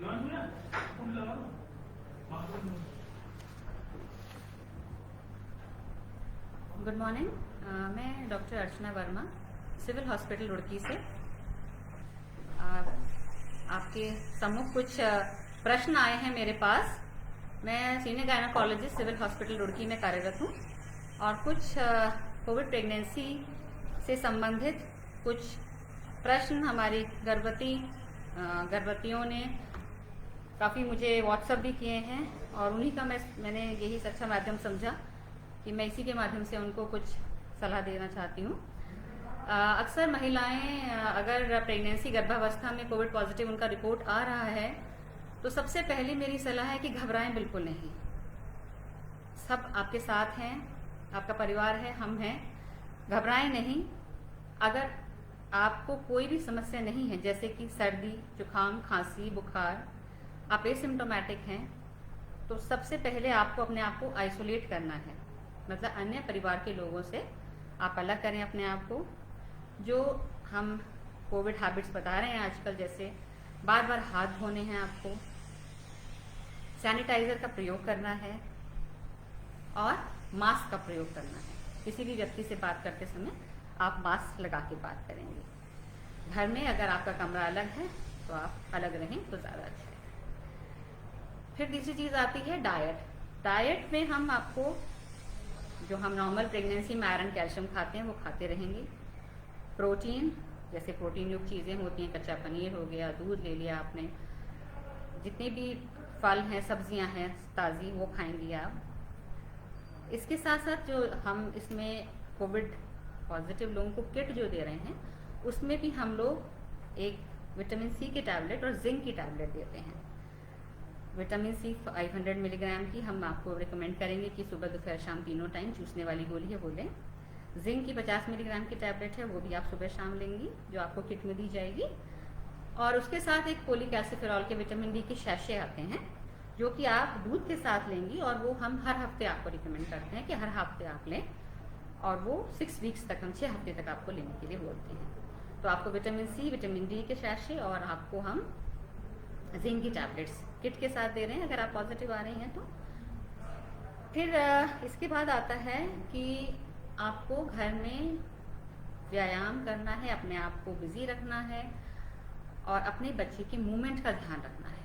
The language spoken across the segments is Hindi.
Good morning. मैं डॉक्टर अर्चना वर्मा, सिविल हॉस्पिटल रुड़की से। आपके सम्मुख कुछ प्रश्न आए हैं मेरे पास। मैं senior gynaecologist civil hospital Roorkee में कार्यरत हूँ और कुछ कोविड प्रेगनेंसी से संबंधित कुछ प्रश्न हमारी गर्भवतियों ने काफ़ी मुझे व्हाट्सएप भी किए हैं और उन्हीं का मैंने यही अच्छा माध्यम समझा कि मैं इसी के माध्यम से उनको कुछ सलाह देना चाहती हूँ। अक्सर महिलाएं अगर प्रेगनेंसी गर्भावस्था में कोविड पॉजिटिव उनका रिपोर्ट आ रहा है तो सबसे पहली मेरी सलाह है कि घबराएं बिल्कुल नहीं। सब आपके साथ हैं, आपका परिवार है, हम हैं, घबराएं नहीं। अगर आपको कोई भी समस्या नहीं है जैसे कि सर्दी, जुकाम, खांसी, बुखार, आप एसिम्प्टोमेटिक हैं तो सबसे पहले आपको अपने आप को आइसोलेट करना है, मतलब अन्य परिवार के लोगों से आप अलग करें अपने आप को। जो हम कोविड हैबिट्स बता रहे हैं आजकल, जैसे बार बार हाथ धोने हैं, आपको सैनिटाइजर का प्रयोग करना है और मास्क का प्रयोग करना है। किसी भी व्यक्ति से बात करते समय आप मास्क लगा के बात करेंगे। घर में अगर आपका कमरा अलग है तो आप अलग रहें तो ज़्यादा अच्छा है। फिर तीसरी चीज़ आती है डाइट। डाइट में हम आपको जो हम नॉर्मल प्रेगनेंसी में आयरन कैल्शियम खाते हैं वो खाते रहेंगे। प्रोटीन, जैसे प्रोटीन युक्त चीज़ें होती हैं, कच्चा पनीर हो गया, दूध ले लिया आपने, जितने भी फल हैं, सब्जियां हैं ताज़ी, वो खाएंगी आप। इसके साथ साथ जो हम इसमें कोविड पॉजिटिव लोगों को किट जो दे रहे हैं उसमें भी हम लोग एक विटामिन सी की टैबलेट और जिंक की टैबलेट देते हैं। विटामिन सी 500 मिलीग्राम की हम आपको रिकमेंड करेंगे कि सुबह दोपहर शाम तीनों टाइम चूसने वाली गोली है वो लें। जिंक की 50 मिलीग्राम की टैबलेट है वो भी आप सुबह शाम लेंगी, जो आपको किट में दी जाएगी। और उसके साथ एक पोलीकैल्सिफेरॉल के विटामिन डी के शैशे आते हैं जो कि आप दूध के साथ लेंगी और वो हम हर हफ्ते आपको रिकमेंड करते हैं कि हर हफ्ते आप लें और वो 6 वीक्स तक, हम 6 हफ्ते तक आपको लेने के लिए बोलते हैं। तो आपको विटामिन सी, विटामिन डी के शैशे और आपको हम जिंक की टैबलेट्स किट के साथ दे रहे हैं अगर आप पॉजिटिव आ रही हैं तो। फिर इसके बाद आता है कि आपको घर में व्यायाम करना है, अपने आप को बिजी रखना है और अपने बच्चे की मूवमेंट का ध्यान रखना है।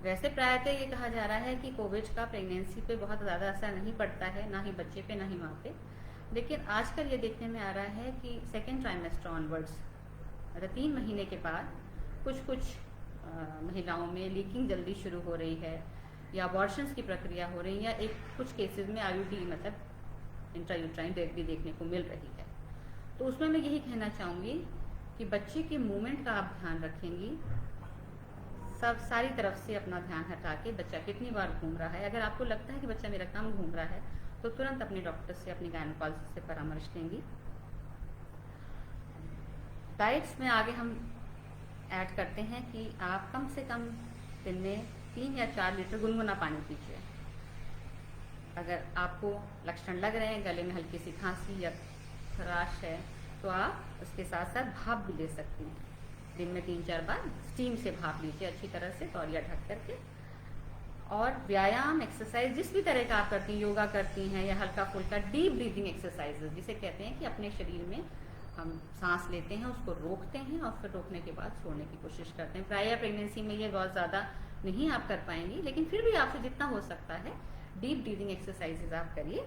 वैसे प्रायतः ये कहा जा रहा है कि कोविड का प्रेगनेंसी पे बहुत ज़्यादा असर नहीं पड़ता है, ना ही बच्चे पे ना ही माँ पे, लेकिन आजकल ये देखने में आ रहा है कि सेकेंड ट्राइमेस्टर ऑनवर्ड्स, मतलब 3 महीने के बाद कुछ महिलाओं में लीकिंग जल्दी शुरू हो रही है या अबॉर्शंस की प्रक्रिया हो रही है, या एक कुछ केसेस में आईयूडी मतलब इंट्रायूट्राइन डेथ भी देखने को मिल रही है। तो उसमें मैं यही कहना चाहूँगी कि बच्चे के मूवमेंट का आप ध्यान रखेंगी, सारी तरफ से अपना ध्यान हटा के बच्चा कितनी बार घूम रहा है। अगर आपको लगता है कि बच्चा मेरा कम घूम रहा है तो तुरंत अपने डॉक्टर से, अपनी गायनोकोलॉजिस्ट से परामर्श लेंगी। डाइट्स में आगे हम ऐड करते हैं कि आप कम से कम दिन में 3 या 4 लीटर गुनगुना पानी पीजिए। अगर आपको लक्षण लग रहे हैं, गले में हल्की सी खांसी या खराश है, तो आप उसके साथ साथ भाप भी ले सकती हैं। दिन में 3-4 बार स्टीम से भाप लीजिए अच्छी तरह से, तौलिया ढक करके। और व्यायाम, एक्सरसाइज जिस भी तरह का आप करती हैं, योगा करती हैं या हल्का फुल्का डीप ब्रीदिंग एक्सरसाइजेज, जिसे कहते हैं कि अपने शरीर में हम सांस लेते हैं, उसको रोकते हैं और फिर रोकने के बाद छोड़ने की कोशिश करते हैं। प्राय प्रेगनेंसी में ये बहुत ज़्यादा नहीं आप कर पाएंगी, लेकिन फिर भी आपसे जितना हो सकता है डीप ब्रीदिंग एक्सरसाइजेज आप करिए।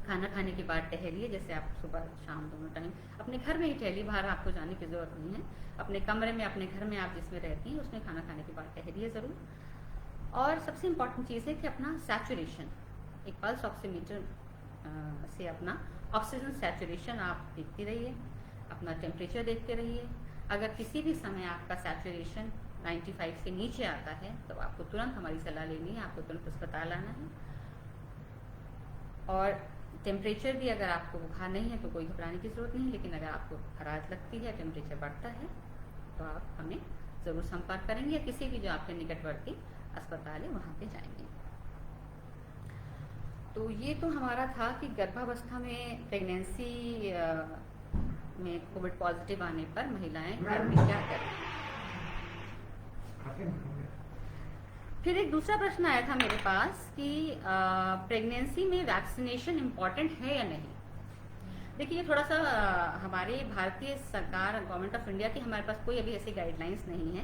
खाना खाने के बाद टहलिए, जैसे आप सुबह शाम दोनों टाइम अपने घर में ही टहलिए, बाहर आपको जाने की ज़रूरत नहीं है। अपने कमरे में, अपने घर में आप जिसमें रहती हैं उसमें खाना खाने के बाद टहलिए ज़रूर। और सबसे इम्पॉर्टेंट चीज़ है कि अपना सैचुरेशन, एक पल्स ऑक्सीमीटर से अपना ऑक्सीजन सैचुरेशन आप देखते रहिए, अपना टेम्परेचर देखते रहिए। अगर किसी भी समय आपका सैचुरेशन 95 से नीचे आता है तो आपको तुरंत हमारी सलाह लेनी है, आपको तुरंत अस्पताल आना है। और टेम्परेचर भी, अगर आपको बुखार नहीं है तो कोई घबराने की ज़रूरत नहीं, लेकिन अगर आपको खराश लगती है, टेम्परेचर बढ़ता है, तो आप हमें ज़रूर संपर्क करेंगे या किसी भी जो आपके निकटवर्ती अस्पताल है वहाँ पे जाएंगे। तो ये तो हमारा था कि गर्भावस्था में प्रेगनेंसी में कोविड पॉजिटिव आने पर महिलाएं घर में क्या करें। फिर एक दूसरा प्रश्न आया था मेरे पास कि प्रेगनेंसी में वैक्सीनेशन इम्पॉर्टेंट है या नहीं। देखिए, थोड़ा सा हमारे भारतीय सरकार, गवर्नमेंट ऑफ इंडिया की हमारे पास कोई अभी ऐसी गाइडलाइंस नहीं है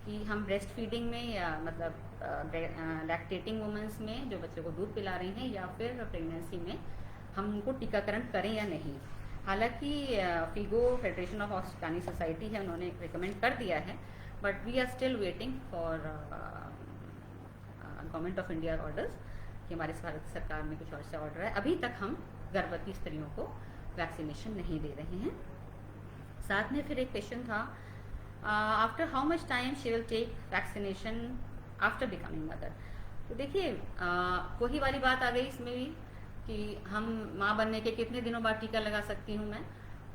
कि हम ब्रेस्ट फीडिंग में या मतलब लैक्टेटिंग वुमेंस में जो बच्चे को दूध पिला रही हैं या फिर प्रेगनेंसी में हम उनको टीकाकरण करें या नहीं। हालांकि फीगो, फेडरेशन ऑफ ऑस्टिकानी सोसाइटी है, उन्होंने रिकमेंड कर दिया है, but we are still waiting for government of India orders कि हमारे भारत सरकार में कुछ और से ऑर्डर है। अभी तक हम गर्भवती स्त्रियों को वैक्सीनेशन नहीं दे रहे हैं। साथ में फिर एक क्वेश्चन था, after how much time she will take vaccination after becoming mother. तो देखिए, वही वाली बात आ गई इसमें भी कि हम माँ बनने के कितने दिनों बाद टीका लगा सकती हूँ मैं।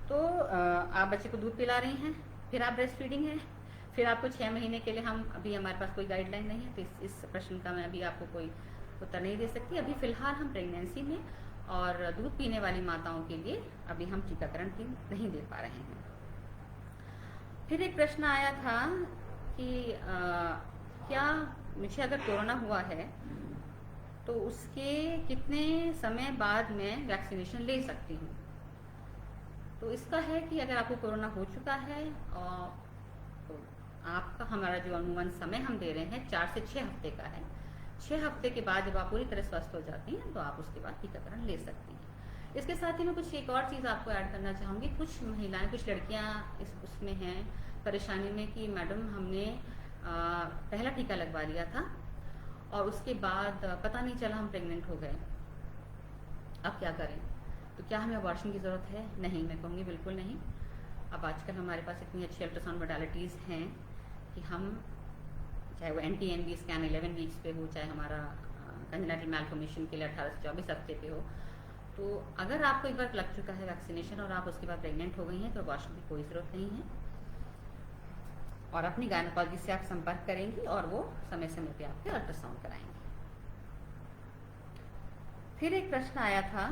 तो आप बच्चे को दूध पिला रही हैं, फिर आप ब्रेस्ट फीडिंग है, फिर आपको 6 महीने के लिए अभी हमारे पास कोई गाइडलाइन नहीं है, तो इस प्रश्न का मैं अभी आपको कोई उत्तर नहीं दे सकती। अभी फिलहाल हम प्रेगनेंसी में और दूध पीने वाली माताओं के लिए अभी हम टीकाकरण नहीं दे पा रहे हैं। फिर एक प्रश्न आया था कि क्या मुझे अगर कोरोना हुआ है तो उसके कितने समय बाद मैं वैक्सीनेशन ले सकती हूँ। तो इसका है कि अगर आपको कोरोना हो चुका है और तो आपका हमारा जो अनुमान समय हम दे रहे हैं 4 से 6 हफ्ते का है। 6 हफ्ते के बाद जब आप पूरी तरह स्वस्थ हो जाती हैं तो आप उसके बाद टीकाकरण ले सकती हैं। इसके साथ ही मैं कुछ एक और चीज़ आपको ऐड करना चाहूँगी। कुछ महिलाएं, कुछ लड़कियाँ उसमें हैं परेशानी में कि मैडम हमने पहला टीका लगवा लिया था और उसके बाद पता नहीं चला हम प्रेग्नेंट हो गए, अब क्या करें। तो क्या हमें अबॉर्शन की ज़रूरत है? नहीं, मैं कहूँगी बिल्कुल नहीं। अब आजकल हमारे पास इतनी अच्छी अल्ट्रासाउंड मोडालिटीज़ हैं कि हम चाहे वो NT-NB स्कैन 11 वीक्स पे हो, चाहे हमारा कंजेनिटल मैल्फॉर्मेशन के लिए 18 से 24 हफ्ते पे हो, तो अगर आपको एक बार लग चुका है वैक्सीनेशन और आप उसके बाद प्रेग्नेंट हो गई हैं तो अबॉर्शन की कोई ज़रूरत नहीं है और अपनी गायनोकोलॉजिस्ट से आप संपर्क करेंगी और वो समय समय पे आपके अल्ट्रासाउंड कराएंगे। फिर एक प्रश्न आया था,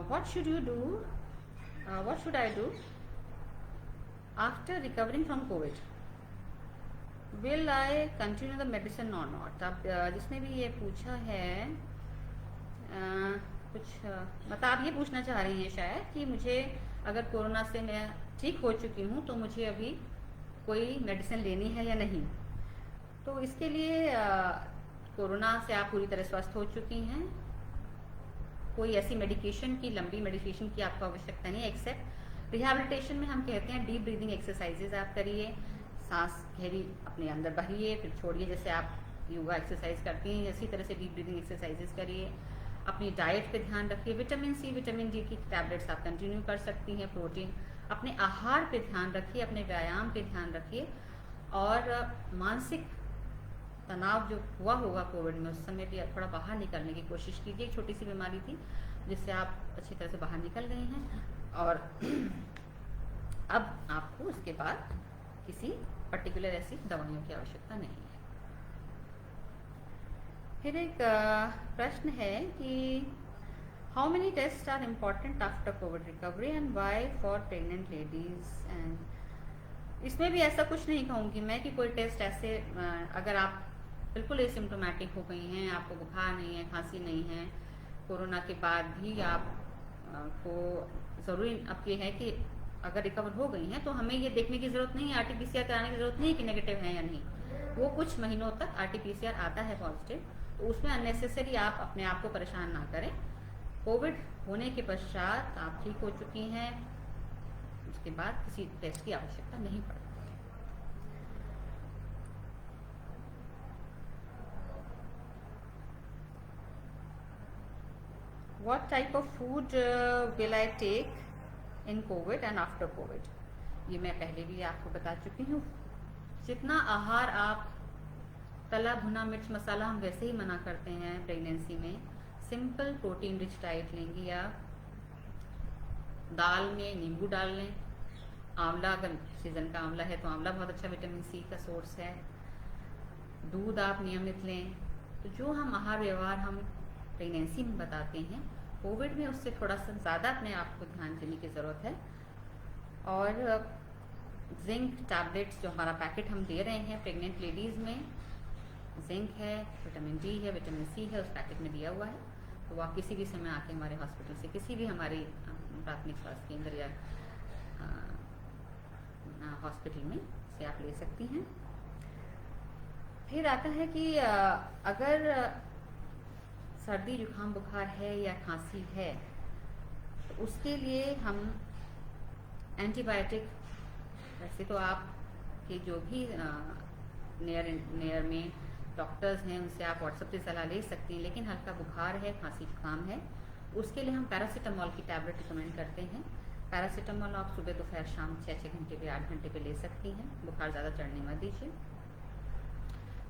what should I do after recovering from COVID? Will I continue the medicine or not? अब जिसने भी ये पूछा है कुछ मतलब आप ये पूछना चाह रही हैं शायद कि मुझे अगर कोरोना से मैं ठीक हो चुकी हूँ तो मुझे अभी कोई मेडिसिन लेनी है या नहीं। तो इसके लिए कोरोना से आप पूरी तरह स्वस्थ हो चुकी हैं, कोई ऐसी मेडिकेशन की, लंबी मेडिकेशन की आपको आवश्यकता नहीं है। एक्सेप्ट रिहैबिलिटेशन में हम कहते हैं डीप ब्रीदिंग एक्सरसाइजेज आप करिए, सांस गहरी अपने अंदर भरिए फिर छोड़िए, जैसे आप योगा एक्सरसाइज करती हैं इसी तरह से डीप ब्रीदिंग एक्सरसाइजेज करिए। अपनी डाइट पे ध्यान रखिए, विटामिन सी, विटामिन डी की टैबलेट्स आप कंटिन्यू कर सकती हैं, प्रोटीन। अपने आहार पे ध्यान रखिए, अपने व्यायाम पे ध्यान रखिए और मानसिक तनाव जो हुआ होगा कोविड में उस समय भी थोड़ा बाहर निकलने की कोशिश कीजिए। एक छोटी सी बीमारी थी जिससे आप अच्छी तरह से बाहर निकल गए हैं और अब आपको उसके बाद किसी पर्टिकुलर ऐसी दवाइयों की आवश्यकता नहीं है। फिर एक प्रश्न है कि how many test are important after COVID recovery and why for pregnant ladies. And इसमें भी ऐसा कुछ नहीं कहूँगी मैं कि कोई टेस्ट ऐसे अगर आप बिल्कुल एसिम्टोमेटिक हो गई हैं, आपको बुखार नहीं है, खांसी नहीं है, कोरोना के बाद भी आपको ज़रूरी अब ये है कि अगर रिकवर हो गई हैं तो हमें ये देखने की ज़रूरत नहीं है, RT-PCR कराने की ज़रूरत नहीं है कि नेगेटिव है या नहीं। वो कुछ महीनों तक RT-PCR आता है पॉजिटिव, तो उसमें अननेसेसरी आप अपने आप को परेशान ना करें। कोविड होने के पश्चात आप ठीक हो चुकी हैं, उसके बाद किसी टेस्ट की आवश्यकता नहीं पड़ती। What type of food will I take in COVID and after COVID? ये मैं पहले भी आपको बता चुकी हूँ। जितना आहार आप तला भुना मिर्च मसाला हम वैसे ही मना करते हैं प्रेगनेंसी में, सिंपल प्रोटीन रिच डाइट लेंगी या दाल में नींबू डाल लें, आंवला अगर सीजन का आंवला है तो आंवला बहुत अच्छा विटामिन सी का सोर्स है, दूध आप नियमित लें। तो जो हम आहार व्यवहार हम प्रेगनेंसी में बताते हैं, कोविड में उससे थोड़ा सा ज़्यादा अपने आप को ध्यान देने की ज़रूरत है। और जिंक टैबलेट्स जो हमारा पैकेट हम दे रहे हैं प्रेग्नेंट लेडीज़ में, जिंक है, विटामिन डी है, विटामिन सी है, उस पैकेट में दिया हुआ है। तो आप किसी भी समय आके हमारे हॉस्पिटल से, किसी भी हमारी प्राथमिक स्वास्थ्य केंद्र या हॉस्पिटल में से आप ले सकती हैं। फिर आता है कि अगर सर्दी जुकाम बुखार है या खांसी है तो उसके लिए हम एंटीबायोटिक, वैसे तो आप के जो भी नियर में डॉक्टर्स हैं उनसे आप व्हाट्सएप से सलाह ले सकती हैं, लेकिन हल्का बुखार है, खांसी जुकाम है, उसके लिए हम पैरासीटामोल की टैबलेट रिकमेंड करते हैं। पैरासीटामोल आप सुबह दोपहर शाम 6-6 घंटे पे 8 घंटे पे ले सकती हैं। बुखार ज़्यादा चढ़ने मत दीजिए।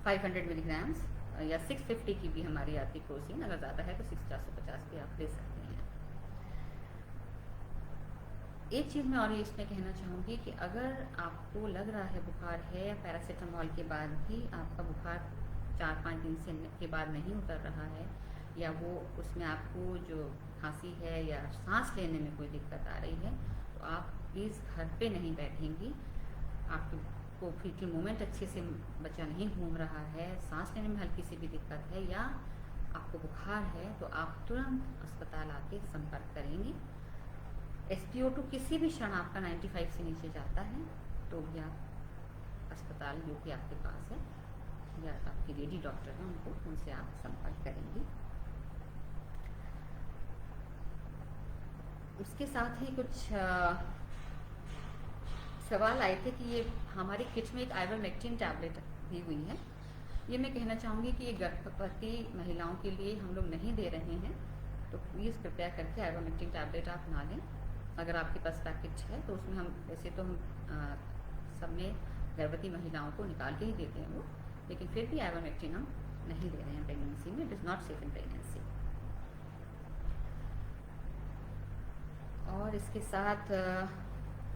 500 मिलीग्राम्स या 650 की भी हमारी आती क्रोसिन, अगर ज़्यादा है तो 450 भी आप ले सकते हैं। एक चीज़ मैं और इसमें कहना चाहूँगी कि अगर आपको लग रहा है बुखार है या पैरासीटामोल के बाद भी आपका बुखार 4-5 दिन से के बाद नहीं उतर रहा है, या वो उसमें आपको जो खांसी है या सांस लेने में कोई दिक्कत आ रही है, तो आप प्लीज़ घर पे नहीं बैठेंगी। आपको फीटल मूवमेंट अच्छे से बच्चा नहीं घूम रहा है, सांस लेने में हल्की सी भी दिक्कत है या आपको बुखार है, तो आप तुरंत अस्पताल आके संपर्क करेंगी। SpO2 किसी भी क्षण आपका 95 से नीचे जाता है तो भी आप अस्पताल जो कि आपके पास है या आपकी लेडी डॉक्टर है उनसे आप संपर्क करेंगी। उसके साथ ही कुछ सवाल आए थे कि ये हमारी किट में एक आइवरमेक्टिन टैबलेट दी हुई है। ये मैं कहना चाहूँगी कि ये गर्भवती महिलाओं के लिए हम लोग नहीं दे रहे हैं, तो प्लीज़ कृपया करके आइवरमेक्टिन टैबलेट आप ना लें। अगर आपके पास पैकेज है तो उसमें हम वैसे तो हम सब में गर्भवती महिलाओं को निकाल के ही देते हैं वो, लेकिन फिर भी आइवरमेक्टिन हम नहीं दे रहे हैं प्रेगनेंसी में। It is not safe in pregnancy. और इसके साथ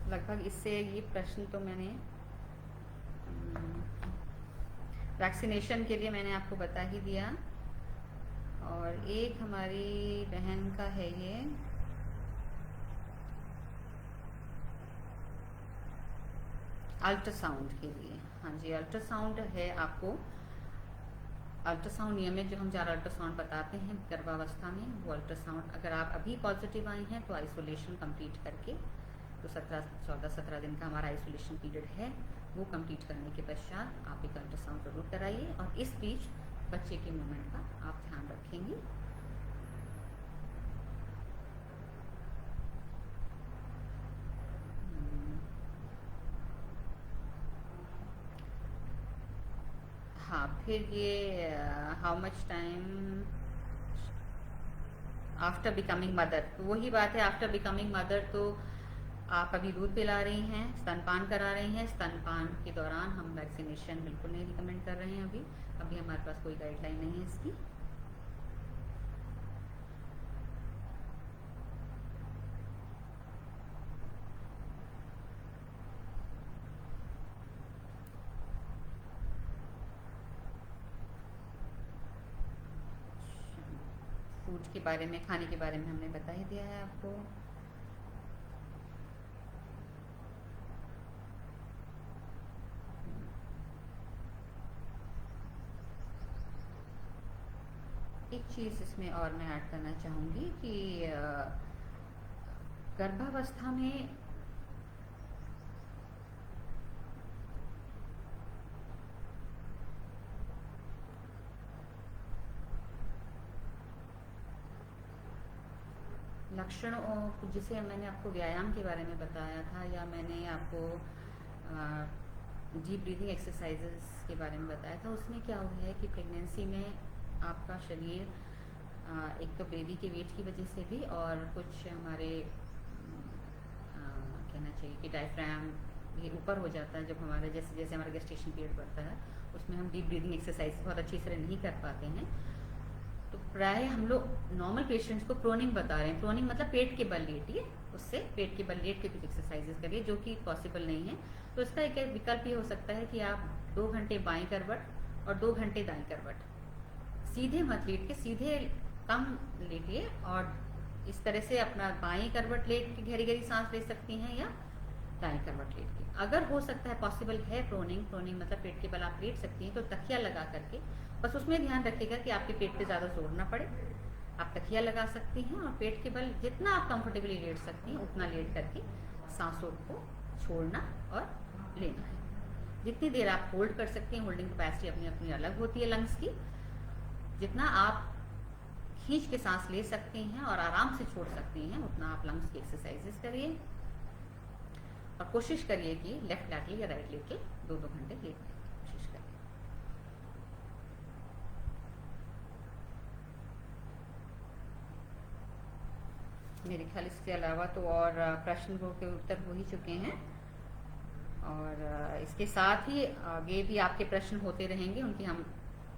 लगभग इससे ये प्रश्न तो मैंने वैक्सीनेशन के लिए मैंने आपको बता ही दिया। और एक हमारी बहन का है ये अल्ट्रासाउंड के लिए। हाँ जी, अल्ट्रासाउंड है आपको, अल्ट्रासाउंड नियमित जो हम ज़्यादा अल्ट्रासाउंड बताते हैं गर्भावस्था में, वो अल्ट्रासाउंड अगर आप अभी पॉजिटिव आई हैं तो आइसोलेशन कंप्लीट करके, तो 14-17 दिन का हमारा आइसोलेशन पीरियड है, वो कंप्लीट करने के पश्चात आप एक अल्ट्रासाउंड जरूर कराइए। और इस बीच बच्चे के मूवमेंट का आप ध्यान रखेंगे। हाँ, फिर ये how much time after becoming mother, तो वही बात है, आफ्टर बिकमिंग मदर तो आप अभी दूध पिला रही हैं, स्तनपान करा रही हैं, स्तनपान के दौरान हम वैक्सीनेशन बिल्कुल नहीं रिकमेंड कर रहे हैं। अभी हमारे पास कोई गाइडलाइन नहीं है इसकी। फूड के बारे में, खाने के बारे में हमने बता ही दिया है आपको। एक चीज़ इसमें और मैं ऐड करना चाहूँगी कि गर्भावस्था में लक्षणों, जिसे मैंने आपको व्यायाम के बारे में बताया था या मैंने आपको डीप ब्रीदिंग एक्सरसाइजेस के बारे में बताया था, उसमें क्या हुआ है कि प्रेगनेंसी में आपका शरीर एक तो बेबी के वेट की वजह से भी और कुछ हमारे कहना चाहिए कि डायफ्राम ये ऊपर हो जाता है। जब हमारा जैसे जैसे हमारा गेस्टेशन पीरियड बढ़ता है उसमें हम डीप ब्रीदिंग एक्सरसाइज बहुत अच्छी तरह नहीं कर पाते हैं। तो प्राय हम लोग नॉर्मल पेशेंट्स को प्रोनिंग बता रहे हैं। प्रोनिंग मतलब पेट के बल लेटिए, उससे पेट के बल लेट के कुछ एक्सरसाइजेस करिए, जो कि पॉसिबल नहीं है। तो इसका एक विकल्प ये हो सकता है कि आप 2 घंटे बाएं करवट और 2 घंटे दाएं करवट, सीधे मत लेट के, सीधे कम लेटिए और इस तरह से अपना बाएं करवट लेट के गहरी गहरी सांस ले सकती हैं, या दाएं करवट लेट के। अगर हो सकता है, पॉसिबल है प्रोनिंग मतलब पेट के बल आप लेट सकती हैं, तो तकिया लगा करके, बस उसमें ध्यान रखिएगा कि आपके पेट पे ज़्यादा जोर ना पड़े। आप तकिया लगा सकती हैं और पेट के बल जितना आप कंफर्टेबली लेट सकती हैं उतना लेट करके सांसों को छोड़ना और लेना है। जितनी देर आप होल्ड कर सकती हैं, होल्डिंग कैपेसिटी अपनी अपनी अलग होती है लंग्स की। जितना आप खींच के सांस ले सकती हैं और आराम से छोड़ सकती हैं, उतना आप लंग्स की एक्सरसाइजेस करिए और कोशिश करिए कि लेफ्ट लैटरल या राइट लेग के 2-2 घंटे लेटने की कोशिश करिए। मेरे ख्याल इसके अलावा तो और प्रश्न के उत्तर हो ही चुके हैं, और इसके साथ ही आगे भी आपके प्रश्न होते रहेंगे, उनकी हम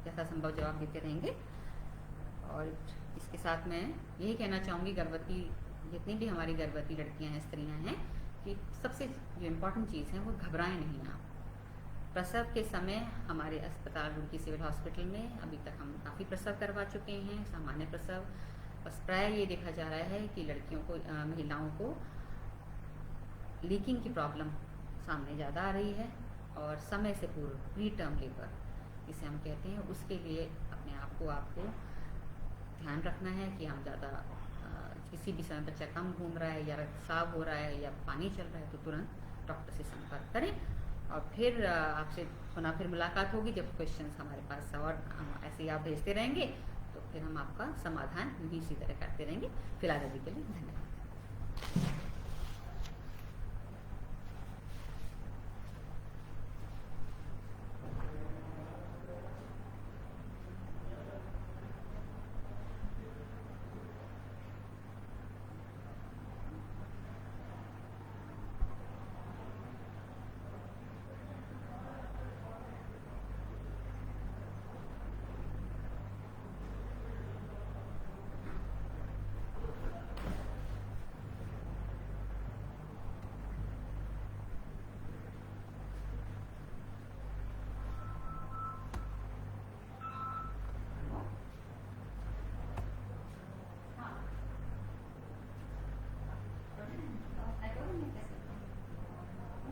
यथासंभव जवाब देते रहेंगे। और इसके साथ मैं यही कहना चाहूँगी, गर्भवती जितनी भी हमारी गर्भवती लड़कियां हैं, स्त्रियां हैं, कि सबसे जो इम्पोर्टेंट चीज़ है वो घबराएं नहीं आप। प्रसव के समय हमारे अस्पताल, रुड़की सिविल हॉस्पिटल में अभी तक हम काफ़ी प्रसव करवा चुके हैं, सामान्य प्रसव। बस प्राय ये देखा जा रहा है कि लड़कियों को, महिलाओं को लीकिंग की प्रॉब्लम सामने ज़्यादा आ रही है, और समय से पूर्व प्री टर्म लेबर जिसे हम कहते हैं, उसके लिए अपने आप को आपको ध्यान रखना है कि हम ज़्यादा किसी भी समय बच्चा कम घूम रहा है या रक्तस्राव हो रहा है या पानी चल रहा है तो तुरंत डॉक्टर से संपर्क करें। और फिर आपसे पुनः फिर मुलाकात होगी जब क्वेश्चंस हमारे पास और ऐसे ही आप भेजते रहेंगे तो फिर हम आपका समाधान इसी तरह करते रहेंगे। फिलहाल अभी के लिए धन्यवाद।